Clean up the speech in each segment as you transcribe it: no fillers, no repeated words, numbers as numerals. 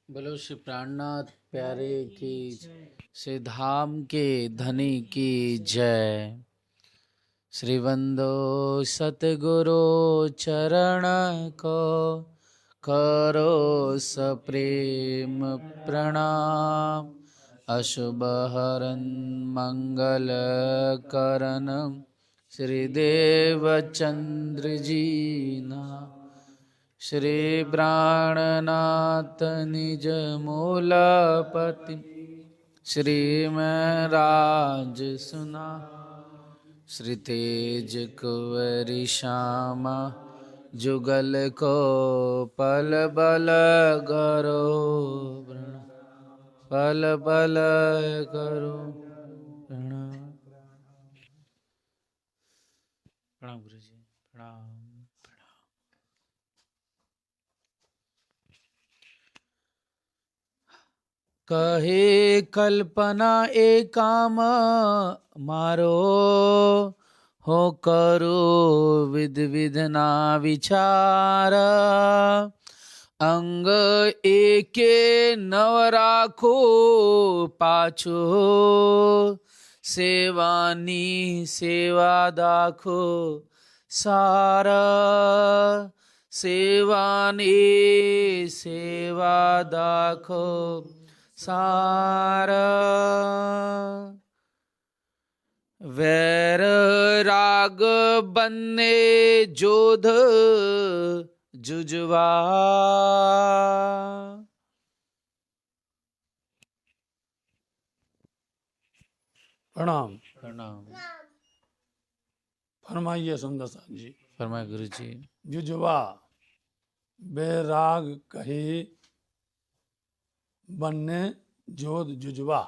बोलो श्री प्राणनाथ प्यारे की श्री धाम के धनी की जय। श्री वंदो सतगुरु चरण को करो सप्रेम प्रणाम। अशुभ हरन मंगल करन श्रीदेव चंद्र जी ना। श्री प्राणनाथ निज मूलपति श्री में राज सुना। श्री तेज कुंवरी श्यामा जुगल को पल बल करो पल बल करो प्रणाम। प्रणाम गुरु जी प्रणाम। कहे कल्पना एकाम मारो हो करो विध विधना विचार। अंग एके नव राखो पाछो सेवानी सेवा दाखो सारा। सेवानी सेवा दाखो सारा। वैर राग बन्ने जोध जुजवा। प्रणाम। प्रणाम। फरमाइए सुंदर साहब जी। फरमाए गुरु जी। जुजवा बैराग कहे बनने जोध जुजवा।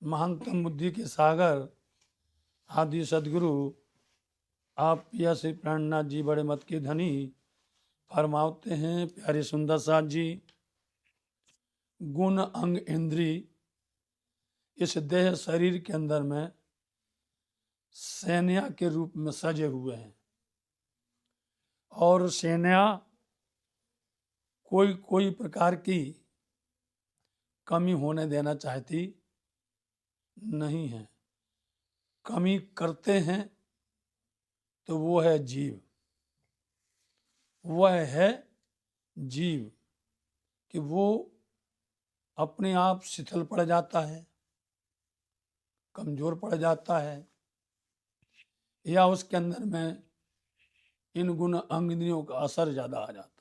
महानतम बुद्धि के सागर आदि सदगुरु आप पिया श्री प्राणनाथ जी बड़े मत के धनी फरमाते हैं प्यारे सुंदर साथ जी। गुण अंग इंद्री इस देह शरीर के अंदर में सेना के रूप में सजे हुए हैं और सेना कोई कोई प्रकार की कमी होने देना चाहती नहीं है। कमी करते हैं तो वो है जीव। वह है जीव कि वो अपने आप शिथिल पड़ जाता है, कमजोर पड़ जाता है, या उसके अंदर में इन गुण अंग इंद्रियों का असर ज्यादा आ जाता है।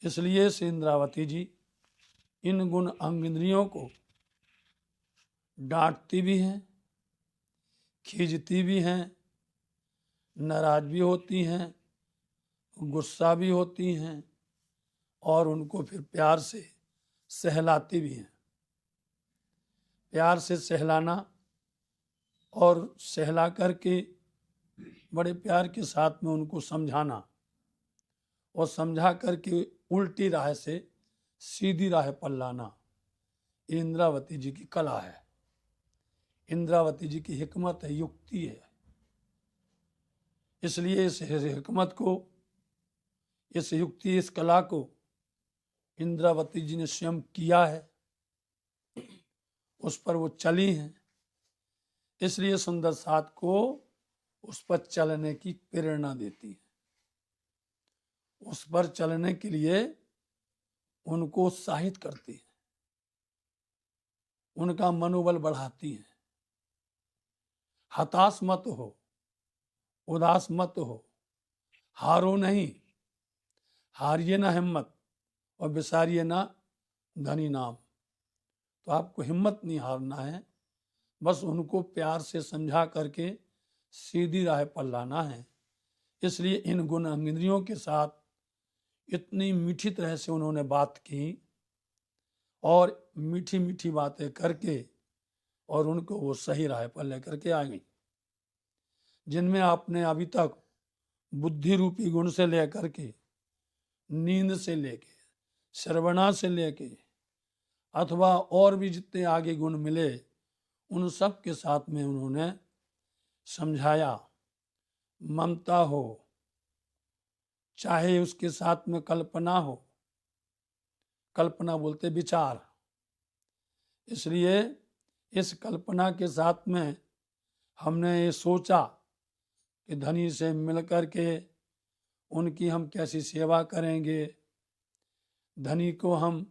इसलिए श्री इंद्रावती जी इन गुण अंग इंद्रियों को डांटती भी हैं, खींचती भी हैं, नाराज भी होती हैं, गुस्सा भी होती हैं और उनको फिर प्यार से सहलाती भी हैं। प्यार से सहलाना और सहला करके बड़े प्यार के साथ में उनको समझाना और समझा करके उल्टी राह से सीधी राह पर लाना इंद्रावती जी की कला है। इंद्रावती जी की हिकमत है, युक्ति है। इसलिए इस हिकमत को, इस युक्ति, इस कला को इंद्रावती जी ने स्वयं किया है, उस पर वो चली हैं। इसलिए सुंदर साथ को उस पर चलने की प्रेरणा देती है, उस पर चलने के लिए उनको उत्साहित करती है, उनका मनोबल बढ़ाती है। हताश मत हो, उदास मत हो, हारो नहीं, हारिए ना हिम्मत और बिसारिए ना धनी नाम। तो आपको हिम्मत नहीं हारना है, बस उनको प्यार से समझा करके सीधी राह पर लाना है। इसलिए इन गुण अंग इंद्रियों के साथ इतनी मीठी तरह से उन्होंने बात की और मीठी मीठी बातें करके और उनको वो सही राह पर लेकर के आ गई। जिनमें आपने अभी तक बुद्धि रूपी गुण से लेकर के, नींद से लेके, श्रवणा से लेके अथवा और भी जितने आगे गुण मिले, उन सब के साथ में उन्होंने समझाया। ममता हो, चाहे उसके साथ में कल्पना हो, कल्पना बोलते विचार। इसलिए इस कल्पना के साथ में हमने ये सोचा कि धनी से मिलकर के उनकी हम कैसी सेवा करेंगे, धनी को हम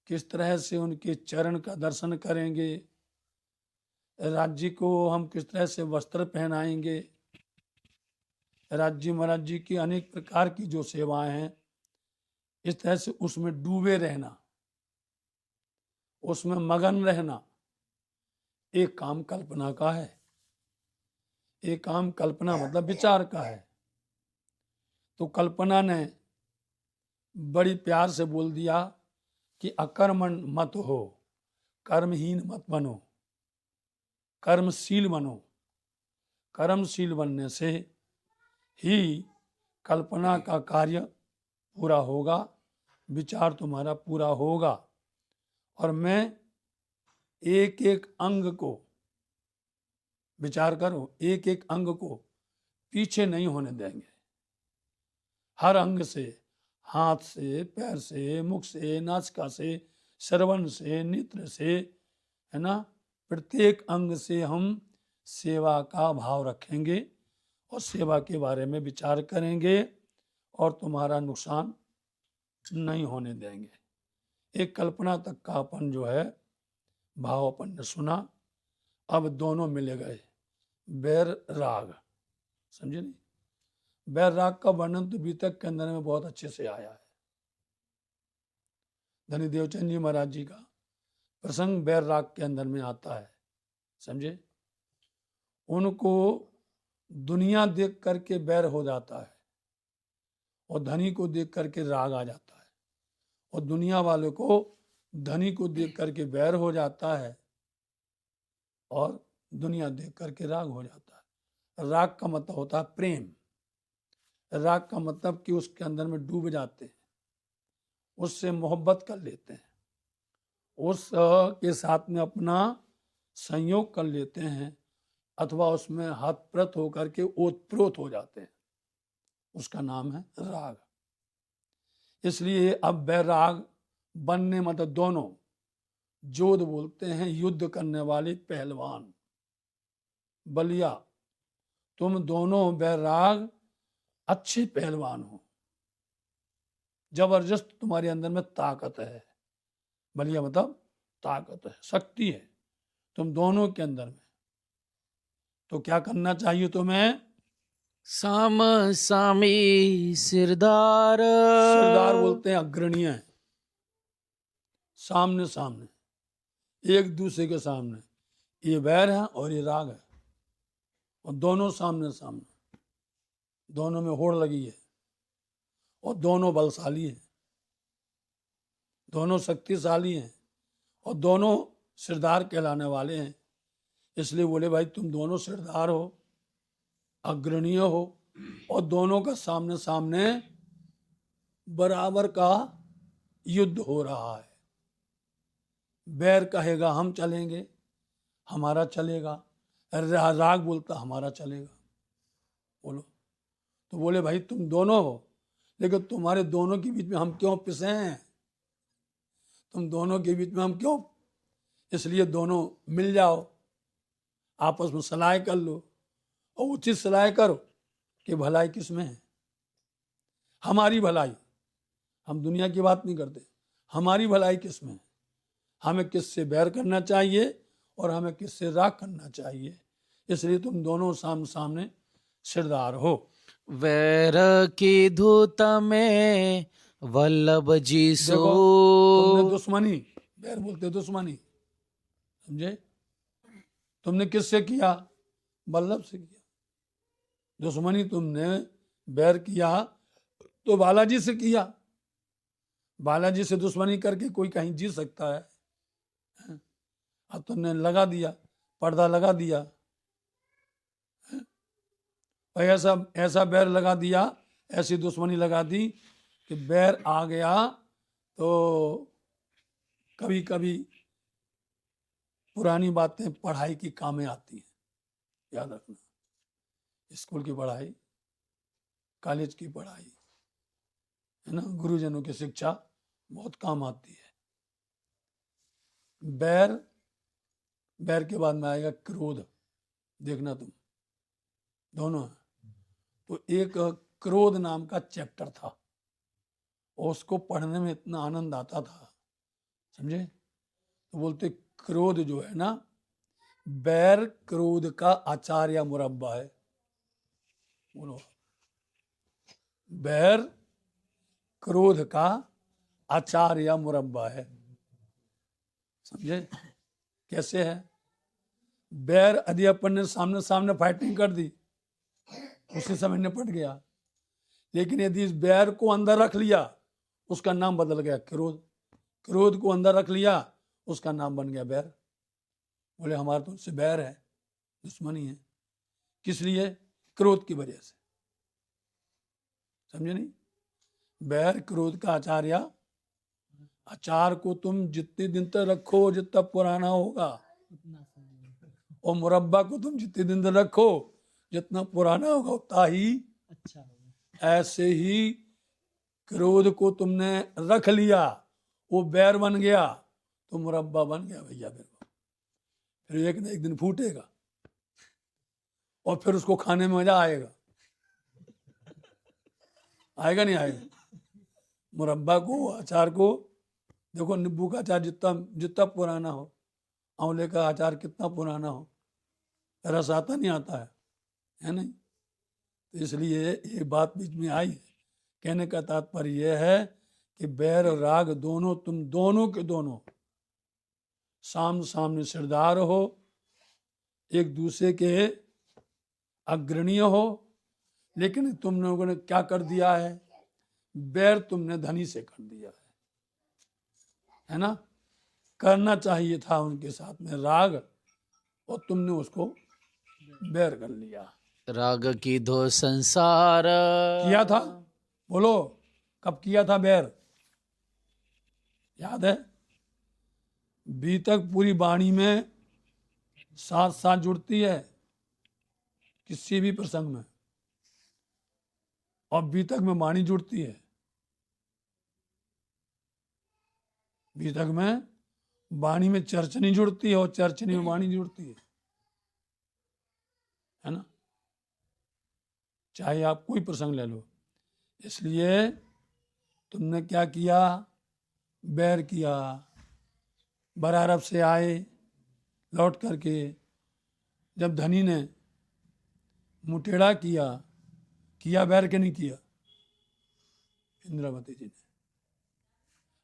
किस तरह से उनके चरण का दर्शन करेंगे, राज्य को हम किस तरह से वस्त्र पहनाएंगे, राज्य महाराज जी की अनेक प्रकार की जो सेवाएं हैं, इस तरह से उसमें डूबे रहना, उसमें मगन रहना, एक काम कल्पना का है। एक काम कल्पना मतलब विचार का है। तो कल्पना ने बड़ी प्यार से बोल दिया कि अकर्मण मत हो, कर्महीन मत बनो, कर्मशील बनो। कर्मशील बनने से ही कल्पना का कार्य पूरा होगा, विचार तुम्हारा पूरा होगा। और मैं एक एक अंग को, विचार करो, एक एक अंग को पीछे नहीं होने देंगे। हर अंग से, हाथ से, पैर से, मुख से, नासिका से, श्रवण से, नेत्र से, है ना, प्रत्येक अंग से हम सेवा का भाव रखेंगे और सेवा के बारे में विचार करेंगे और तुम्हारा नुकसान नहीं होने देंगे। एक कल्पना तक का अपन जो है भाव अपन ने सुना। अब दोनों मिले गए, बैर राग, समझे नहीं? बैर राग का वर्णन तो बीतक के अंदर में बहुत अच्छे से आया है। धनी देवचंद जी महाराज जी का प्रसंग बैर राग के अंदर में आता है, समझे? उनको दुनिया देख करके बैर हो जाता है और धनी को देख करके राग आ जाता है, और दुनिया वालों को धनी को देख करके बैर हो जाता है और दुनिया देख करके राग हो जाता है। राग का मतलब होता है प्रेम। राग का मतलब कि उसके अंदर में डूब जाते हैं, उससे मोहब्बत कर लेते हैं, उस के साथ में अपना संयोग कर लेते हैं, अथवा उसमें हतप्रत होकर के ओतप्रोत हो जाते हैं। उसका नाम है राग। इसलिए अब बैराग बनने मतलब दोनों, जोध बोलते हैं युद्ध करने वाले पहलवान, बलिया, तुम दोनों बैराग अच्छे पहलवान हो, जबरदस्त तुम्हारे अंदर में ताकत है। बलिया मतलब ताकत है, शक्ति है तुम दोनों के अंदर में। तो क्या करना चाहिए तुम्हें? साम सामी सिरदार। सरदार बोलते हैं अग्रणीय है, सामने सामने, एक दूसरे के सामने। ये बैर है और ये राग है, और दोनों सामने सामने, दोनों में होड़ लगी है और दोनों बलशाली हैं, दोनों शक्तिशाली हैं और दोनों सिरदार कहलाने वाले हैं। इसलिए बोले भाई तुम दोनों सिरदार हो, अग्रणीय हो, और दोनों का सामने सामने बराबर का युद्ध हो रहा है। बैर कहेगा हम चलेंगे, हमारा चलेगा, राग बोलता हमारा चलेगा। बोलो, तो बोले भाई तुम दोनों हो, लेकिन तुम्हारे दोनों के बीच में हम क्यों पिसे हैं? तुम दोनों के बीच में हम क्यों? इसलिए दोनों मिल जाओ, आपस में सलाह कर लो, और उचित सलाह करो कि भलाई किस में है। हमारी भलाई, हम दुनिया की बात नहीं करते, हमारी भलाई किस में है, हमें किससे बैर करना चाहिए और हमें किससे राग करना चाहिए। इसलिए तुम दोनों सामने सामने सिरदार हो। वैर की धूत में वल्लभ जी सो। देखो, तुमने दुश्मनी, बैर बोलते दुश्मनी, समझे? तुमने किससे किया? वल्लभ से किया। दुश्मनी तुमने बैर किया तो बालाजी से किया। बालाजी से दुश्मनी करके कोई कहीं जी सकता है? अब तुमने लगा दिया, पर्दा लगा दिया, और ऐसा ऐसा बैर लगा दिया, ऐसी दुश्मनी लगा दी कि बैर आ गया तो कभी कभी पुरानी बातें पढ़ाई की काम में आती हैं, याद रखना। स्कूल की पढ़ाई, कॉलेज की पढ़ाई, है ना, गुरुजनों की शिक्षा, बहुत काम आती है। बैर, बैर के बाद में आएगा क्रोध, देखना तुम दोनों है। तो एक क्रोध नाम का चैप्टर था और उसको पढ़ने में इतना आनंद आता था, समझे। तो बोलते क्रोध जो है ना, बैर क्रोध का अचार या मुरब्बा है। बोलो, बैर क्रोध का अचार या मुरब्बा है, समझे। कैसे है? बैर यदि अपन ने सामने सामने फाइटिंग कर दी, उसी समय निपट गया। लेकिन यदि इस बैर को अंदर रख लिया, उसका नाम बदल गया क्रोध। क्रोध को अंदर रख लिया, उसका नाम बन गया बैर। बोले हमारा तो उससे बैर है, दुश्मनी है। किस लिए? क्रोध की वजह से, समझे नहीं। बैर क्रोध का आचार या अचार को तुम जितने दिन तक रखो जितना पुराना होगा, और मुरब्बा को तुम जितने दिन तक रखो जितना पुराना होगा उतना ही अच्छा। ऐसे ही क्रोध को तुमने रख लिया, वो बैर बन गया तो मुरब्बा बन गया भैया। फिर एक न एक दिन फूटेगा और फिर उसको खाने में मजा आएगा। आएगा नहीं आएगा? मुरब्बा को, अचार को देखो, नींबू का अचार जितना जितना पुराना हो, आंवले का अचार कितना पुराना हो, रस आता नहीं आता है नहीं। तो इसलिए ये बात बीच में आई है। कहने का तात्पर्य यह है कि बैर और राग दोनों, तुम दोनों के दोनों सामने सिरदार हो, एक दूसरे के अग्रणीय हो। लेकिन तुम लोगों ने क्या कर दिया है? बैर तुमने धनी से कर दिया है ना। करना चाहिए था उनके साथ में राग, और तुमने उसको बैर कर लिया। राग की धो संसार किया था, बोलो कब किया था बैर? याद है? बीतक पूरी वाणी में साथ साथ जुड़ती है किसी भी प्रसंग में, और बीतक में वाणी जुड़ती है। बीतक में वाणी में चर्चनी जुड़ती है और चर्चनी में वाणी जुड़ती है ना। चाहे आप कोई प्रसंग ले लो। इसलिए तुमने क्या किया? बैर किया। बरारब से आए लौट करके, जब धनी ने मुटेड़ा किया बैर के नहीं किया? इंद्रावती जी ने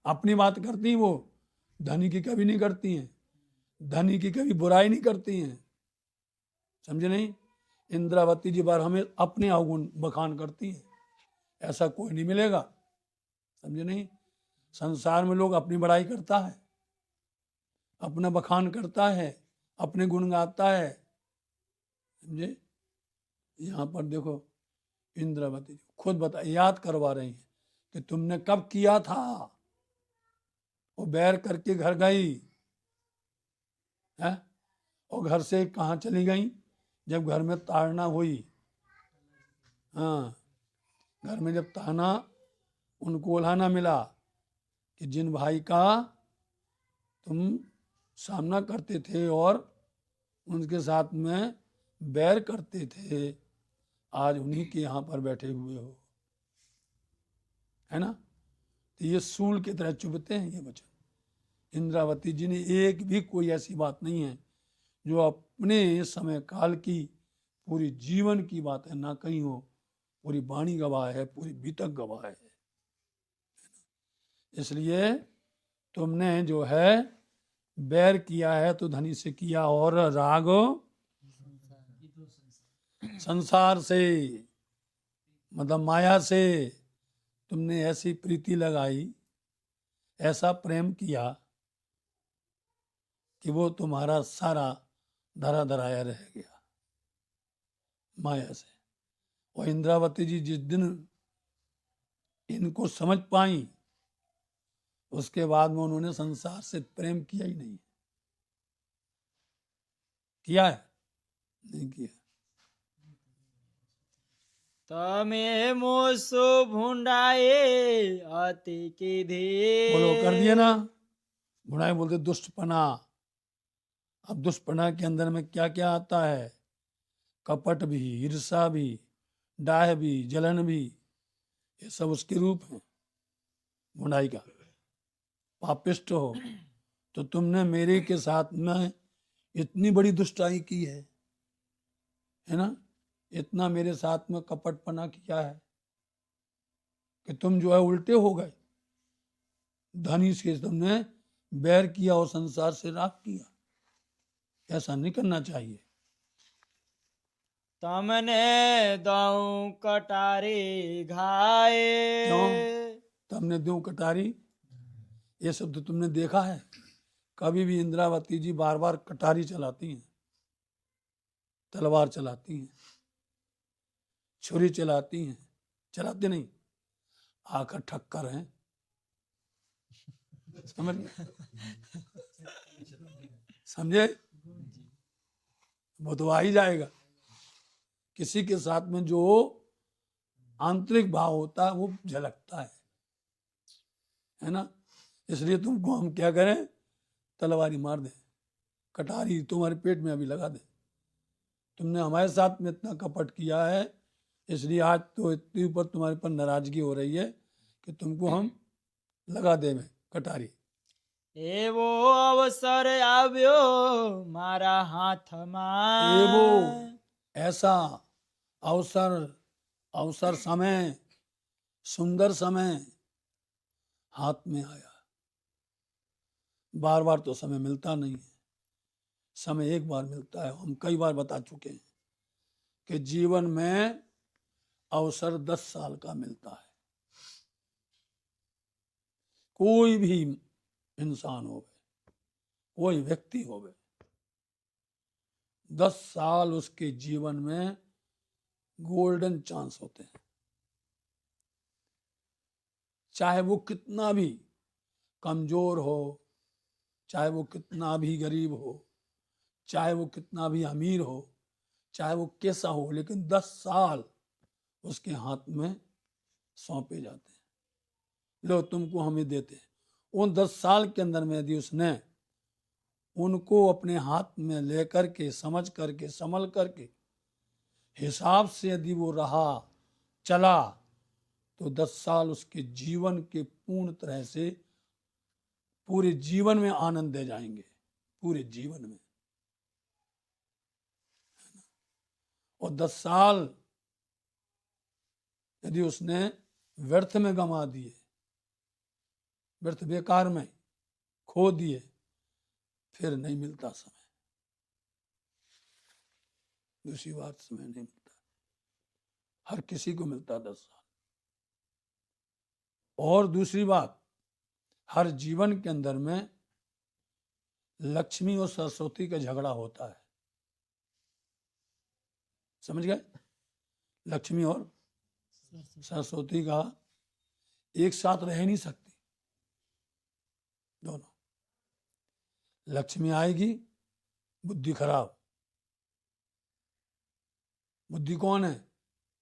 अपनी बात करती, वो धनी की कभी नहीं करती हैं, धनी की कभी बुराई नहीं करती हैं, समझे नहीं। इंद्रावती जी बार हमें अपने अवगुण बखान करती हैं, ऐसा कोई नहीं मिलेगा, समझे नहीं। संसार में लोग अपनी बड़ाई करता है, अपना बखान करता है, अपने गुण गाता है, समझे। यहाँ पर देखो इंद्रावती जी खुद बता, याद करवा रही हैं कि तुमने कब किया था। वो बैर करके घर गई है, और घर से कहाँ चली गई? जब घर में ताड़ना हुई, हाँ, घर में जब ताना उनको उल्हाना मिला कि जिन भाई का तुम सामना करते थे और उनके साथ में बैर करते थे, आज उन्हीं के यहाँ पर बैठे हुए हो, है ना। तो ये सूल की तरह चुभते हैं ये वचन। इंद्रावती जी ने एक भी कोई ऐसी बात नहीं है जो अपने समय काल की, पूरी जीवन की बात है ना कहीं हो, पूरी वाणी गवाह है, पूरी बीतक गवाह है। इसलिए तुमने जो है बैर किया है तो धनी से किया, और राग संसार से, मतलब माया से तुमने ऐसी प्रीति लगाई, ऐसा प्रेम किया कि वो तुम्हारा सारा धरा धराया रह गया माया से। और इंद्रावती जी जिस दिन इनको समझ पाई, उसके बाद में उन्होंने संसार से प्रेम किया ही नहीं। किया है? नहीं किया। તમે મોસો ભૂંડાએ અતિ કીધી बोलो कर दिए ना। बुढ़ाई बोलते दुष्टपना। अब दुष्टपना के अंदर में क्या क्या आता है? कपट भी, ईर्षा भी, डाह भी, जलन भी, ये सब उसके रूप हैं बुढ़ाई का। पापिष्ट हो तो तुमने मेरे के साथ में इतनी बड़ी दुष्टाई की है ना? इतना मेरे साथ में कपटपना किया है कि तुम जो है उल्टे हो गए। धनी से तुमने बैर किया और संसार से राग किया। ऐसा नहीं करना चाहिए। તમને દઉં કટારી ઘાએ क्यों? तुमने दूं कटारी, ये शब्द तुमने देखा है? कभी भी इंद्रावती जी बार बार कटारी चलाती हैं, तलवार चलाती हैं, छुरी चलाती हैं, चलाते नहीं, आकर ठक्कर हैं। समझ समझे? वो तो आ ही जाएगा। किसी के साथ में जो आंतरिक भाव होता है वो झलकता है ना? इसलिए तुमको हम क्या करें? तलवारी मार दें, कटारी तुम्हारे पेट में अभी लगा दें। तुमने हमारे साथ में इतना कपट किया है, इसलिए आज तो इतनी ऊपर तुम्हारे पर नाराजगी हो रही है कि तुमको हम लगा दें कटारी। એવો અવસર આવ્યો મારા હાથમાં एवो ऐसा अवसर, अवसर समय, सुंदर समय हाथ में आया। बार बार तो समय मिलता नहीं है, समय एक बार मिलता है। हम कई बार बता चुके हैं कि जीवन में अवसर 10 साल का मिलता है। कोई भी इंसान हो, कोई व्यक्ति हो, 10 साल उसके जीवन में गोल्डन चांस होते हैं। चाहे वो कितना भी कमजोर हो, चाहे वो कितना भी गरीब हो, चाहे वो कितना भी अमीर हो, चाहे वो कैसा हो, लेकिन 10 साल उसके हाथ में सौंपे जाते हैं। लो तुमको हमें देते हैं। उन 10 साल के अंदर में यदि उसने उनको अपने हाथ में लेकर के, समझ करके, संभल करके, हिसाब से यदि वो रहा, चला, तो 10 साल उसके जीवन के पूर्ण तरह से पूरे जीवन में आनंद दे जाएंगे, पूरे जीवन में। और 10 साल यदि उसने व्यर्थ में गंवा दिए, व्यर्थ बेकार में खो दिए, फिर नहीं मिलता समय। दूसरी बात, समय नहीं मिलता, हर किसी को मिलता 10 साल। और दूसरी बात, हर जीवन के अंदर में लक्ष्मी और सरस्वती का झगड़ा होता है। समझ गए? लक्ष्मी और सरस्वती का एक साथ रह नहीं सकती, दोनों। लक्ष्मी आएगी, बुद्धि खराब। बुद्धि कौन है?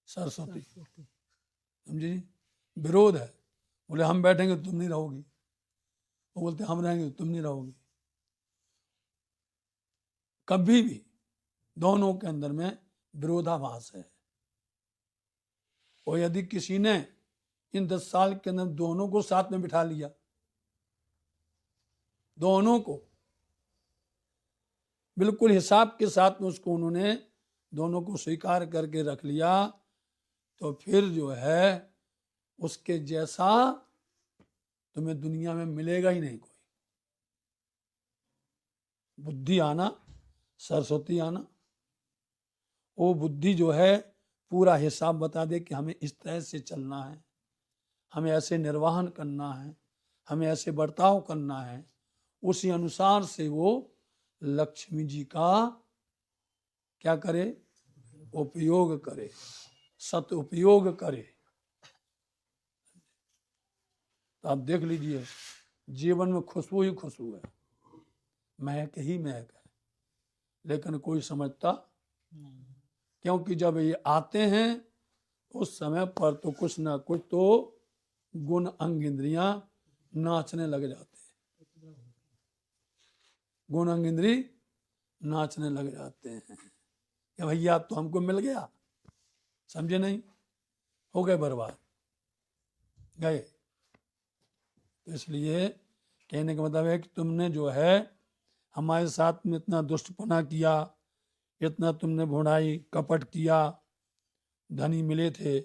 सरस्वती। समझे जी? विरोध है। बोले हम बैठेंगे तो तुम नहीं रहोगी, वो बोलते हम रहेंगे तो तुम नहीं रहोगी। कभी भी दोनों के अंदर में विरोधाभास है। और यदि किसी ने इन 10 साल के अंदर दोनों को साथ में बिठा लिया, दोनों को बिल्कुल हिसाब के साथ में उसको उन्होंने दोनों को स्वीकार करके रख लिया, तो फिर जो है उसके जैसा तुम्हें दुनिया में मिलेगा ही नहीं कोई। बुद्धि आना, सरस्वती आना, वो बुद्धि जो है पूरा हिसाब बता दे कि हमें इस तरह से चलना है, हमें ऐसे निर्वाहन करना है, हमें ऐसे बर्ताव करना है। उसी अनुसार से वो लक्ष्मी जी का क्या करे? उपयोग करे, सदुपयोग करे। तो आप देख लीजिए, जीवन में खुशबू ही खुशबू है, महक ही महक है, लेकिन कोई समझता नहीं। क्योंकि जब ये आते हैं उस समय पर तो कुछ ना कुछ तो गुण अंग इंद्रियां नाचने लग जाते हैं, गुण अंग इंद्री नाचने लग जाते हैं कि भैया तो हमको मिल गया, समझे नहीं, हो गए बर्बाद, गए। तो इसलिए कहने का मतलब है कि तुमने जो है हमारे साथ में इतना दुष्टपना किया, इतना तुमने भुनाई कपट किया, धनी मिले थे,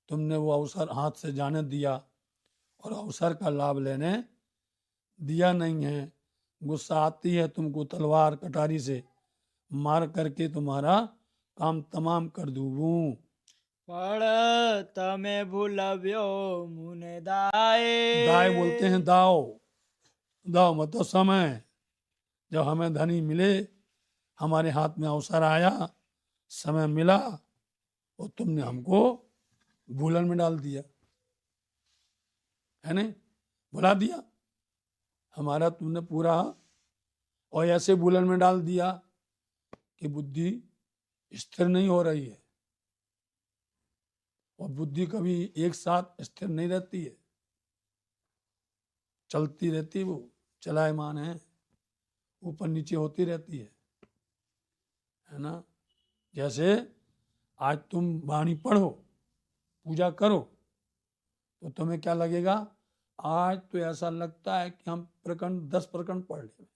तुमने वो अवसर हाथ से जाने दिया और अवसर का लाभ लेने दिया नहीं है। गुस्सा आती है तुमको तलवार कटारी से मार करके तुम्हारा काम तमाम कर दूँ। पण तमे भूलव्यो मुने दाए। दाय बोलते हैं दाव, दाव मतलब समय। जब हमें धनी मिले, हमारे हाथ में अवसर आया, समय मिला, और तुमने हमको भूलन में डाल दिया, है नहीं, भुला दिया हमारा तुमने पूरा, और ऐसे भूलन में डाल दिया कि बुद्धि स्थिर नहीं हो रही है। और बुद्धि कभी एक साथ स्थिर नहीं रहती है, चलती रहती, वो चलायमान है, ऊपर नीचे होती रहती है ना। जैसे आज तुम वाणी पढ़ो, पूजा करो, तो तुम्हें क्या लगेगा, आज तो ऐसा लगता है कि हम प्रकरण 10 प्रकरण पढ़ ले,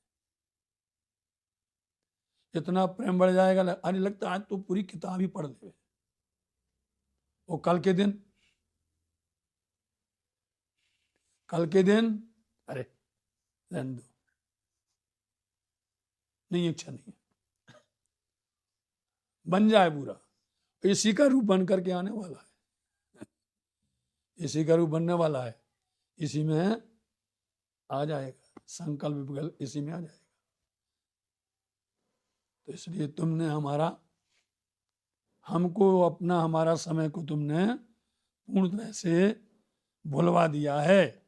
इतना प्रेम बढ़ जाएगा, अरे लगता है आज तो पूरी किताब ही पढ़ ले। वो कल के दिन अरे रहने दो, नहीं, इच्छा नहीं है, बन जाए पूरा, इसी का रूप बन करके आने वाला है, इसी का रूप बनने वाला है, इसी में आ जाएगा, संकल्प विकल्प इसी में आ जाएगा। तो इसलिए तुमने हमको अपना हमारा समय को तुमने पूर्ण तरह से भुलवा दिया है।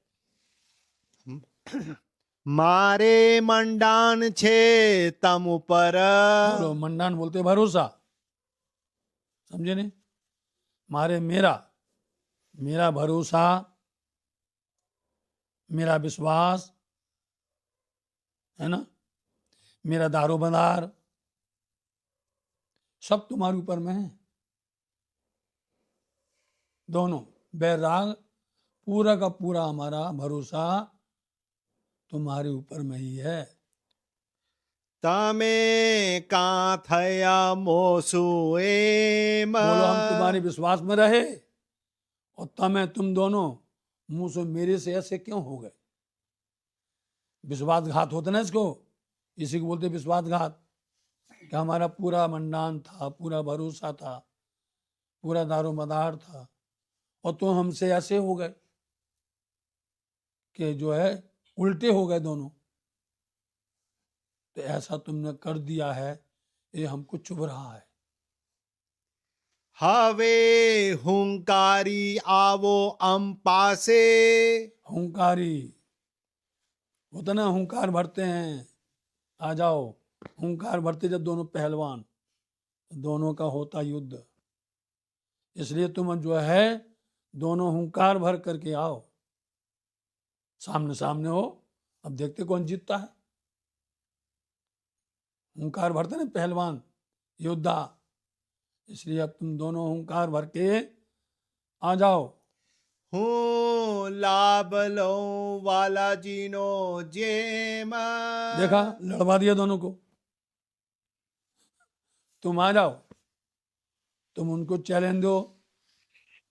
मारे मंडान छे तम ऊपर। बोलो, मंडान बोलते भरोसा, समझे नहीं, मारे मेरा भरोसा, मेरा विश्वास है ना, मेरा दारोमदार सब तुम्हारे ऊपर में है, दोनों बैराग, पूरा का पूरा हमारा भरोसा तुम्हारे ऊपर में ही है। तमे का थया मोसु एम। बोलो, हम तुम्हारे विश्वास में रहे और तुम दोनों मुंह से मेरे से ऐसे क्यों हो गए। विश्वासघात होता ना इसको, इसी को बोलते विश्वासघात, कि हमारा पूरा मंडान था, पूरा भरोसा था, पूरा दारोमदार था, और तुम हमसे ऐसे हो गए कि जो है उल्टे हो गए दोनों। तो ऐसा तुमने कर दिया है, ये हमको चुभ रहा है। हवे हुंकारी आवो अम पासे। हुंकारी होता ना, हुंकार भरते हैं, आ जाओ, हुंकार भरते जब दोनों पहलवान, दोनों का होता युद्ध, इसलिए तुम जो है दोनों हुंकार भर करके आओ, सामने सामने हो, अब देखते कौन जीतता है। हुंकार भरते ना पहलवान योद्धा, इसलिए अब तुम दोनों हुंकार भर के आ जाओ। हूँ लाभ लो वाला जीनो जेम। देखा, लड़वा दिया दोनों को, तुम आ जाओ, तुम उनको चैलेंज दो,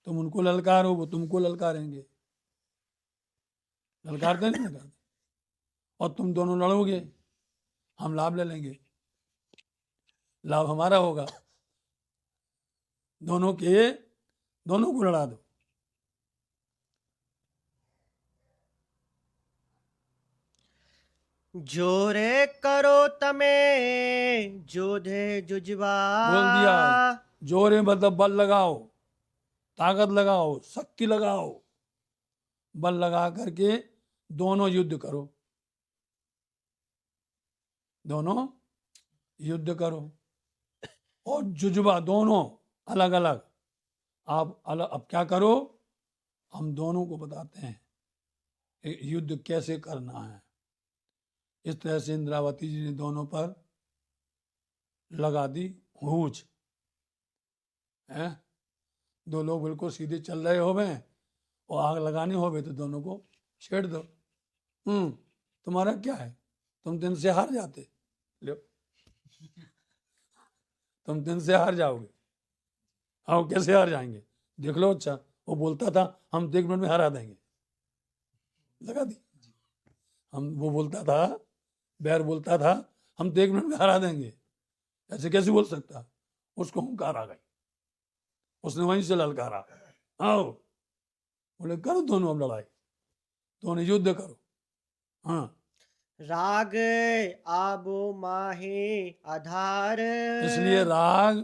तुम उनको ललकारो, वो तुमको ललकारेंगे, ललकारते नहीं ललकारते, और तुम दोनों लड़ोगे, हम लाभ ले लेंगे, लाभ हमारा होगा, दोनों को लड़ा दो। जोरे करो तमे जोधे जुजवा। बोल दिया, जोरे मतलब बल लगाओ, ताकत लगाओ, शक्ति लगाओ, बल लगा करके दोनों युद्ध करो, दोनों युद्ध करो, और जुजबा दोनों अलग अलग, आप अलग, अब क्या करो, हम दोनों को बताते हैं युद्ध कैसे करना है। इस तरह से इंद्रावती जी ने दोनों पर लगा दी हूच है। दो लोग बिल्कुल सीधे चल रहे होवे और आग लगानी होवे तो दोनों को छेड़ दो। तुम्हारा क्या है, तुम दिन से हार जाते, लो तुम दिन से हार जाओगे। हाँ, कैसे हार जाएंगे, देख लो। अच्छा, वो बोलता था हम 1 मिनट में हरा देंगे, लगा दी। वो बोलता था, बैर बोलता था हम 1 मिनट में हरा देंगे, ऐसे कैसे बोल सकता। उसको हुंकार आ गई, उसने वहीं से ललकारा, आओ। बोले करो दोनों अब लड़ाई, दोनों युद्ध करो। हाँ, राग आबो माहे आधार। इसलिए राग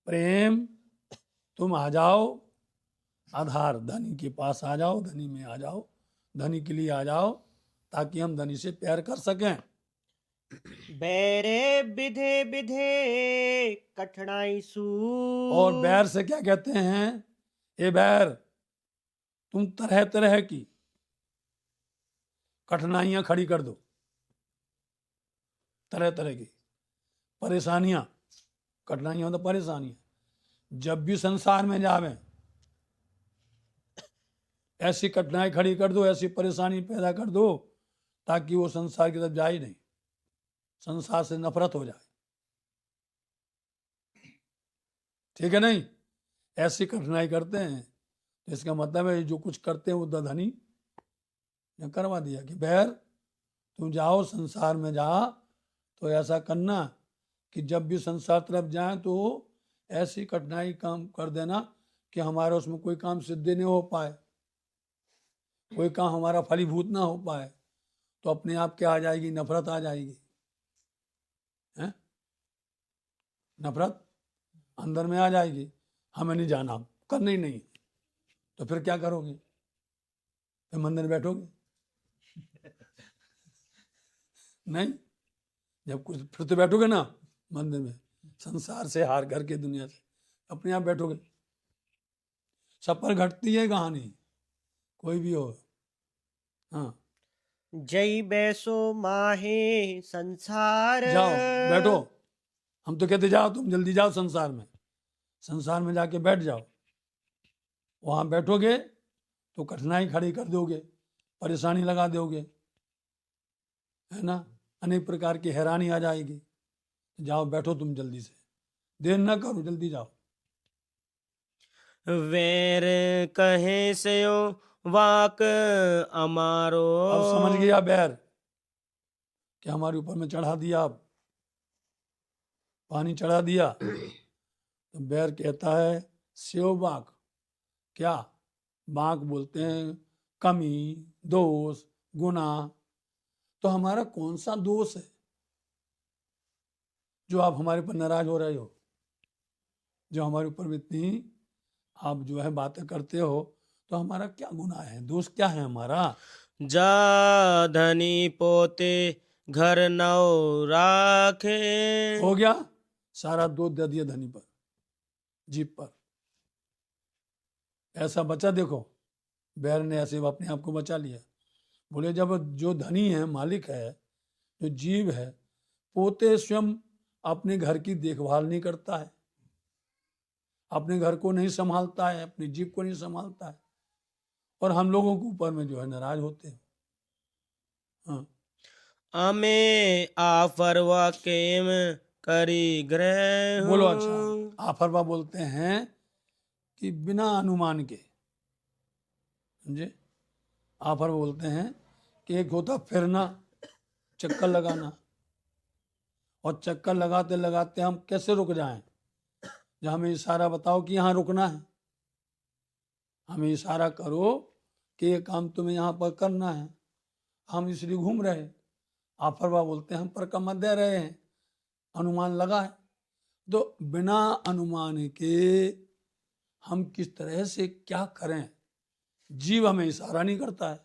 प्रेम तुम आ जाओ, आधार धनी के पास आ जाओ, धनी में आ जाओ, धनी के लिए आ जाओ, ताकि हम धनी से प्यार कर सकें। बैरे विधे विधे कठिनाई सू। और बैर से क्या कहते हैं, ए बैर तुम तरह तरह की कठिनाइयां खड़ी कर दो, तरह तरह की परेशानियां, कठिनाइयां मतलब परेशानियां। जब भी संसार में जावे ऐसी कठिनाई खड़ी कर दो, ऐसी परेशानी पैदा कर दो ताकि वो संसार की तरफ जाए ही नहीं, संसार से नफरत हो जाए। ठीक है नहीं, ऐसी कठिनाई करते हैं तो इसका मतलब है जो कुछ करते हैं वो धनी ने करवा दिया कि बैर तुम जाओ संसार में जा, तो ऐसा करना कि जब भी संसार तरफ जाए तो ऐसी कठिनाई काम कर देना कि हमारा उसमें कोई काम सिद्ध नहीं हो पाए, कोई काम हमारा फलीभूत ना हो पाए, तो अपने आप क्या आ जाएगी, नफरत आ जाएगी। है नफरत अंदर में आ जाएगी, हमें नहीं जाना, करना ही नहीं। तो फिर क्या करोगे, फिर मंदिर बैठोगे नहीं, जब कुछ फिर तो बैठोगे ना मंदिर में, संसार से हार करके दुनिया से अपने आप बैठोगे। सब पर घटती है कहानी, कोई भी हो। हाँ, जय बैसो माहे संसार। जाओ बैठो, हम तो कहते जाओ तुम जल्दी जाओ संसार में, संसार में जाके बैठ जाओ। वहां बैठोगे तो कठिनाई खड़ी कर दोगे, परेशानी लगा दोगे, है ना, अनेक प्रकार की हैरानी आ जाएगी। जाओ बैठो तुम जल्दी से, देर ना करो, जल्दी जाओ। वेर कहे से वाक अमारो। अब समझ गया बैर कि हमारे ऊपर में चढ़ा दिया, अब पानी चढ़ा दिया। तो बैर कहता है सेव बाक, क्या बाक बोलते हैं कमी, दोष, गुना। तो हमारा कौन सा दोष है जो आप हमारे पर नाराज हो रहे हो, जो हमारे ऊपर में इतनी आप जो है बातें करते हो, तो हमारा क्या गुनाह है, दोष क्या है हमारा। जा धनी पोते घर नौ राखे। हो गया, सारा दोष दे दिया धनी पर, जीप पर। ऐसा बचा, देखो बैर ने ऐसे अपने आप को बचा लिया। बोले जब जो धनी है, मालिक है, जो जीव है, पोते स्वयं अपने घर की देखभाल नहीं करता है, अपने घर को नहीं संभालता है, अपनी जीव को नहीं संभालता है, और हम लोगों के ऊपर में जो है नाराज होते हैं। हाँ, अमे आफरवा केम करी ग्रह। बोलो। अच्छा, आफरवा बोलते हैं कि बिना अनुमान के, समझे, आफरवा बोलते हैं कि एक होता फिरना, चक्कर लगाना, और चक्कर लगाते लगाते हम कैसे रुक जाएं, जब हमें इशारा बताओ कि यहाँ रुकना है, हमें इशारा करो कि ये काम तुम्हें यहाँ पर करना है, हम इसलिए घूम रहे हैं। आफरवा बोलते हैं हम पर कम दे रहे हैं, अनुमान लगा है। तो बिना अनुमान के हम किस तरह से क्या करें, जीव हमें इशारा नहीं करता है।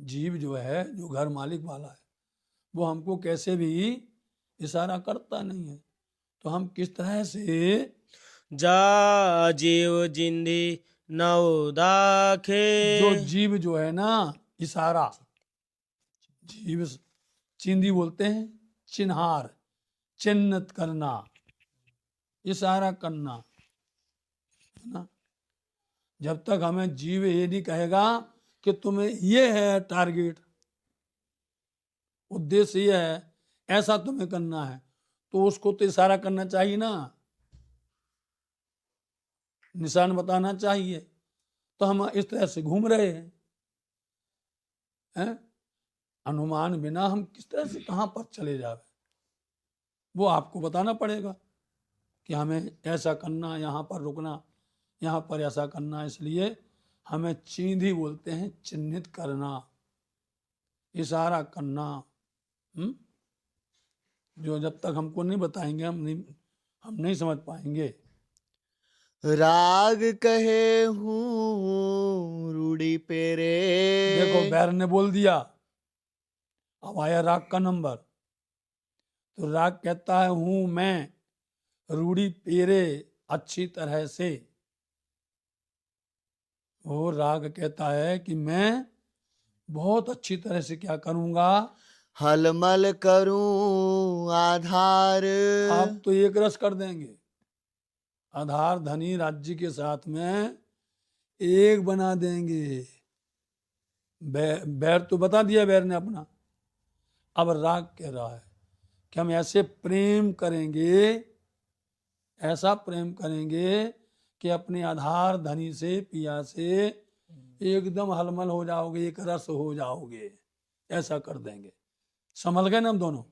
जीव जो है, जो घर मालिक वाला है, वो हमको कैसे भी इशारा करता नहीं है। तो हम किस तरह से जा जीव जिंदी नौ दाखे। जो जीव जो है ना, इशारा, जीव चिंदी बोलते हैं, चिन्हार, चिन्हित करना, इशारा करना, है ना। जब तक हमें जीव ये नहीं कहेगा कि तुम्हें ये है टारगेट, उद्देश्य ये है, ऐसा तुम्हें करना है, तो उसको तो इशारा करना चाहिए ना, निशान बताना चाहिए। तो हम इस तरह से घूम रहे हैं, अनुमान बिना हम किस तरह से कहां पर चले जावे, वो आपको बताना पड़ेगा कि हमें ऐसा करना, यहाँ पर रुकना, यहाँ पर ऐसा करना। इसलिए हमें चींधी बोलते हैं, चिन्हित करना, इशारा करना। जो जब तक हमको नहीं बताएंगे हम नहीं समझ पाएंगे। राग कहे हूँ रूढ़ी पेरे। देखो बैर ने बोल दिया, अब आया राग का नंबर। तो राग कहता है हूं मैं रूढ़ी पेरे अच्छी तरह से। वो राग कहता है कि मैं बहुत अच्छी तरह से क्या करूंगा, हलमल करूं आधार। आप तो एक रस कर देंगे, आधार धनी राज्य के साथ में एक बना देंगे। बैर तो बता दिया बैर ने अपना। अब राग कह रहा है कि हम ऐसे प्रेम करेंगे, ऐसा प्रेम करेंगे कि अपने आधार धनी से, पिया से एकदम हलमल हो जाओगे, एक रस हो जाओगे, ऐसा कर देंगे। संभल गए ना हम दोनों।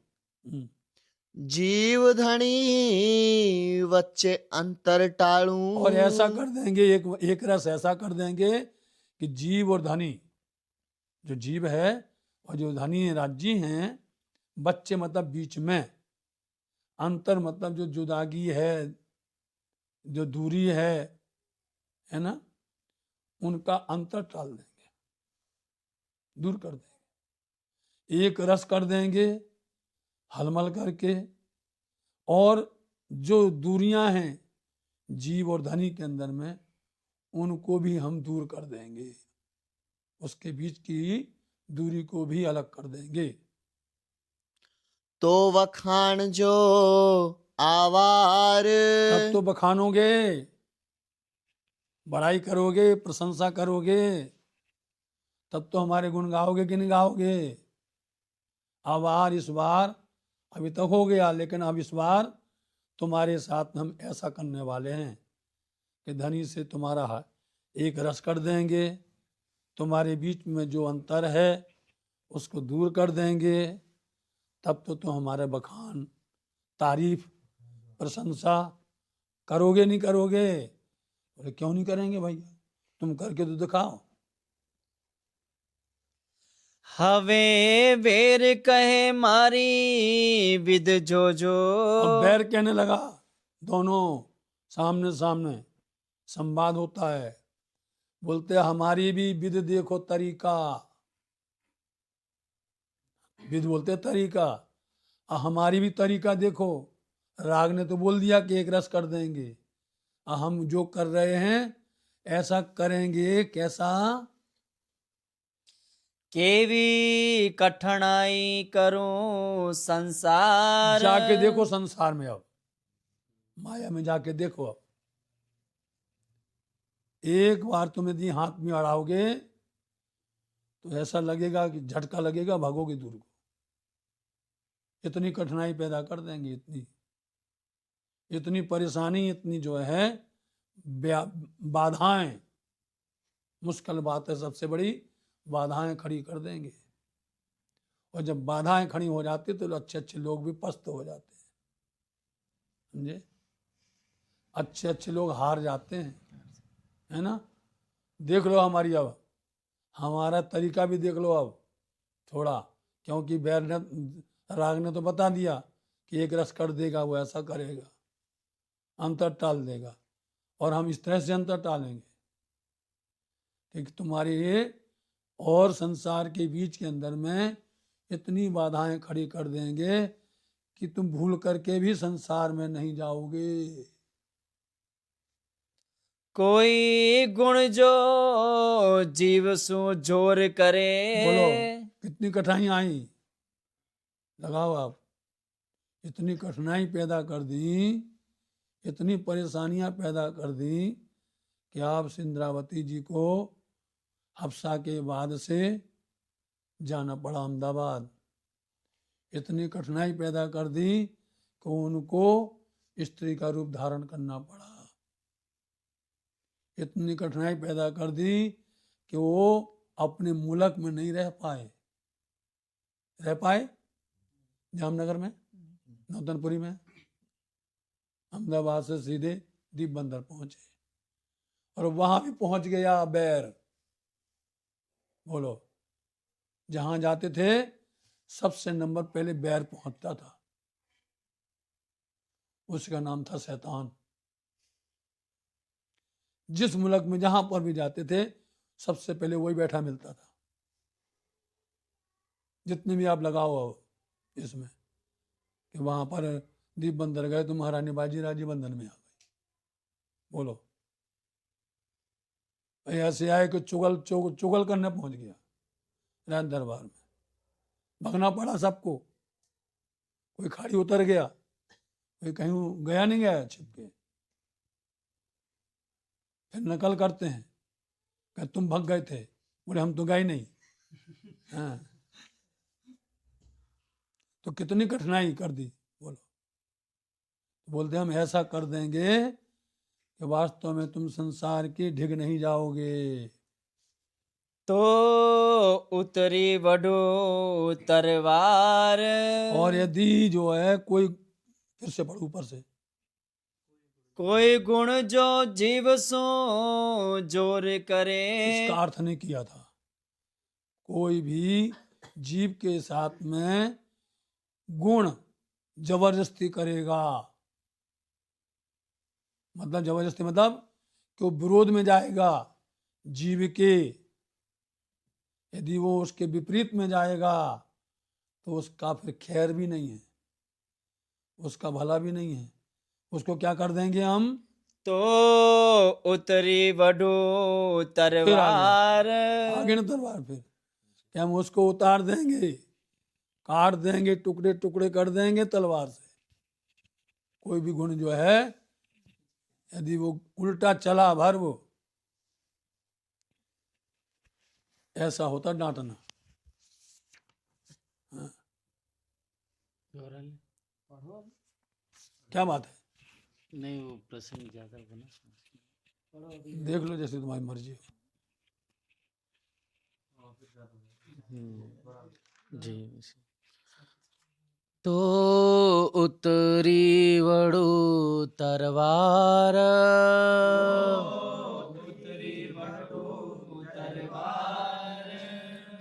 जीव धनी वच्चे अंतर टालूं। और ऐसा कर देंगे, एक रस ऐसा कर देंगे कि जीव और धनी, जो जीव है और जो धनी राज्य हैं, बच्चे मतलब बीच में, अंतर मतलब जो जुदागी है, जो दूरी है ना, उनका अंतर टाल देंगे, दूर कर देंगे, एक रस कर देंगे हलमल करके। और जो दूरियां हैं जीव और धनी के अंदर में, उनको भी हम दूर कर देंगे, उसके बीच की दूरी को भी अलग कर देंगे। तो वखान जो आवार। तब तो बखानोगे, बड़ाई करोगे, प्रशंसा करोगे, तब तो हमारे गुण गाओगे कि नहीं गाओगे। अब इस बार अभी तक हो गया, लेकिन अब इस बार तुम्हारे साथ हम ऐसा करने वाले हैं कि धनी से तुम्हारा एक रस कर देंगे, तुम्हारे बीच में जो अंतर है उसको दूर कर देंगे। तब तो तुम हमारे बखान, तारीफ, प्रशंसा करोगे नहीं करोगे। बोले क्यों नहीं करेंगे भैया, तुम करके तो दिखाओ। हवे बेर कहे मारी विद जो जो। अब बैर कहने लगा, दोनों सामने सामने संवाद होता है। बोलते हमारी भी विद देखो तरीका, विद बोलते तरीका, हमारी भी तरीका देखो। राग ने तो बोल दिया कि एक रस कर देंगे, हम जो कर रहे हैं ऐसा करेंगे। कैसा? केवी कठिनाई करूं संसार। जाके देखो संसार में, अब माया में जाके देखो। अब एक बार तुम यदि हाथ में अड़ाओगे तो ऐसा लगेगा कि झटका लगेगा, भागोगे दूर को। इतनी कठिनाई पैदा कर देंगे, इतनी परेशानी, इतनी जो है बाधाएं, मुश्किल बात है, सबसे बड़ी बाधाएं खड़ी कर देंगे। और जब बाधाएं खड़ी हो जाती तो अच्छे अच्छे लोग भी पस्त हो जाते हैं, समझे। अच्छे अच्छे लोग हार जाते हैं, है ना। देख लो हमारी, अब हमारा तरीका भी देख लो अब थोड़ा, क्योंकि बैर ने, राग ने तो बता दिया कि एक रस कर देगा, वो ऐसा करेगा, अंतर टाल देगा। और हम इस तरह से अंतर टालेंगे कि तुम्हारे ये और संसार के बीच के अंदर में इतनी बाधाएं खड़ी कर देंगे कि तुम भूल करके भी संसार में नहीं जाओगे। कोई गुण जो जीव सु जोर करे। बोलो कितनी कठिनाइयां आई, लगाओ आप। इतनी कठिनाई पैदा कर दी, इतनी परेशानियां पैदा कर दी कि आप सिंद्रावती जी को हफ्सा के बाद से जाना पड़ा अहमदाबाद। इतनी कठिनाई पैदा कर दी कि उनको स्त्री का रूप धारण करना पड़ा। इतनी कठिनाई पैदा कर दी कि वो अपने मुल्क में नहीं रह पाए जामनगर में, नौतनपुरी में। अहमदाबाद से सीधे दीप बंदर पहुंचे और वहां भी पहुंच गया बैर। बोलो, जहां जाते थे सबसे नंबर पहले बैर पहुंचता था, उसका नाम था शैतान। जिस मुल्क में जहां पर भी जाते थे सबसे पहले वही बैठा मिलता था। जितने भी आप लगाओ इसमें कि वहां पर दीप बंदर गए तो महारानी बाजी राजी बंधन में आ गई। बोलो, ऐसे आए कि चुगल करने पहुंच गया राज दरबार में। भगना पड़ा सबको, कोई खाड़ी उतर गया, कोई कहीं गया नहीं गया छिपके। फिर नकल करते हैं कि तुम भग गए थे, बोले हम तो गए नहीं। हाँ, तो कितनी कठिनाई कर दी। बोलो, बोलते हम ऐसा कर देंगे कि वास्तव में तुम संसार की ढिग नहीं जाओगे। तो उतरी वडो तरवार। और यदि जो है कोई, फिर से पढ़ो ऊपर से, कोई गुण जो जीव सो जोर करे। इसका अर्थ नहीं किया था। कोई भी जीव के साथ में गुण जबरदस्ती करेगा, मतलब जबरदस्ती मतलब कि वो विरोध में जाएगा जीव के। यदि वो उसके विपरीत में जाएगा तो उसका फिर खैर भी नहीं है, उसका भला भी नहीं है। उसको क्या कर देंगे हम? तो उतरी वडो तरवार। आगे न तलवार, फिर कि हम उसको उतार देंगे, काट देंगे, टुकड़े टुकड़े कर देंगे तलवार से। कोई भी गुण जो है यदि वो उल्टा चला भर, वो ऐसा होता डांटना। हाँ। क्या बात है? नहीं, वो प्रसंग ज्यादा बना। देख लो जैसे तुम्हारी मर्जी हो। जी। तो उतरी वड़ू तरवार,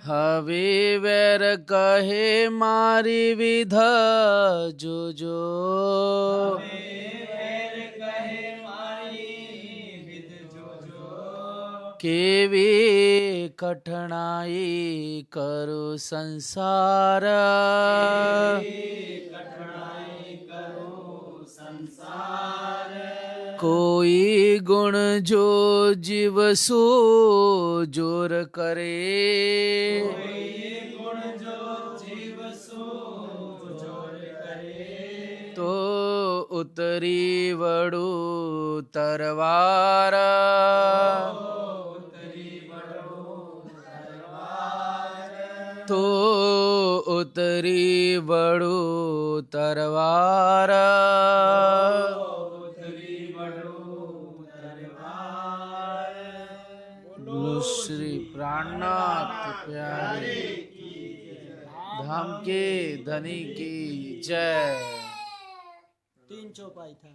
हवे वैर कहे मारी विध जो केवी कठिनाई करो संसार, कोई गुण जो जीव सो जोर करे, तो उतरी वड़ू तरवार, तो उतरी वड़ू तरवार। बोलो श्री प्राणनाथ प्यारे धाम के धनी की जय। 3 चौपाई था।